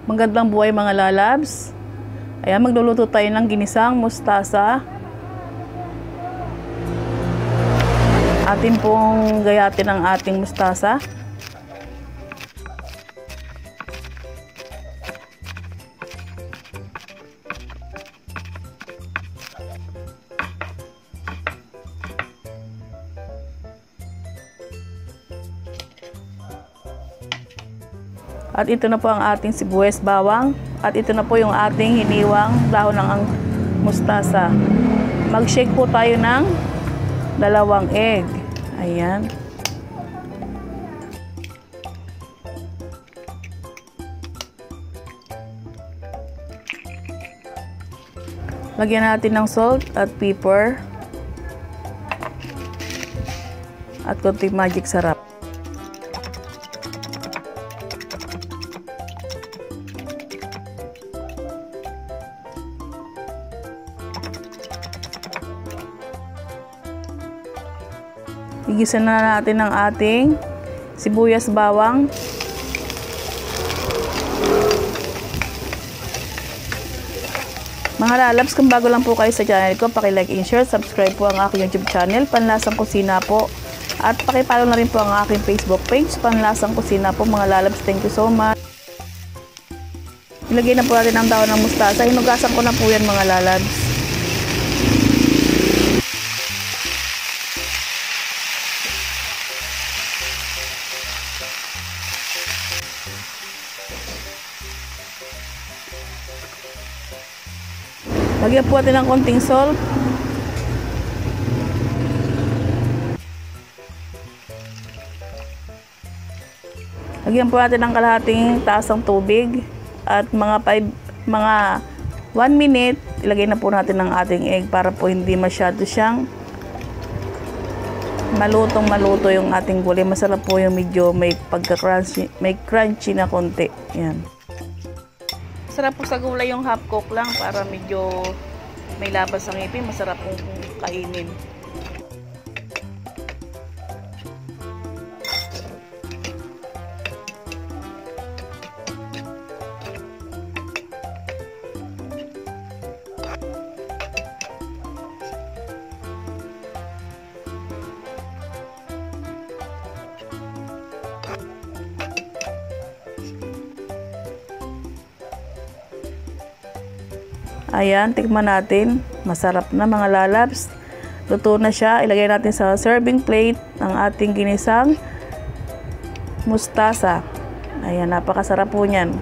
Magandang buhay mga lalabs. Ayan, magluluto tayo ng ginisang mustasa. Atin pong gayatin ang ating mustasa. At ito na po ang ating sibuyas bawang. At ito na po yung ating hiniwang dahon ng mustasa. Mag-shake po tayo ng 2 egg. Ayan. Lagyan natin ng salt at pepper. At konting magic sarap. Igisa na natin ang ating sibuyas bawang. Mga lalabs, kung bago lang po kayo sa channel ko, paki-like and share, subscribe po ang aking YouTube channel, Panlasang Kusina po. At paki-follow na rin po ang aking Facebook page, Panlasang Kusina po mga lalabs. Thank you so much. Ilagay na po natin ang dahon ng mustasa. Hinugasan ko na po yan mga lalabs. Lagyan po natin ng konting salt. Lagyan po natin ng kalahating tasang tubig. At mga 1 minute, ilagay na po natin ang ating egg para po hindi masyado siyang maluto yung ating gulay. Masarap po yung medyo may pagka-crunchy, may crunchy na konti. Yan. Masarap po sa gulay yung half cook lang para medyo may labas sa ngipin. Masarap pong kainin. Ayan, tikman natin. Masarap na mga lalabs. Luto na siya. Ilagay natin sa serving plate ang ating ginisang mustasa. Ayan, napakasarap po niyan.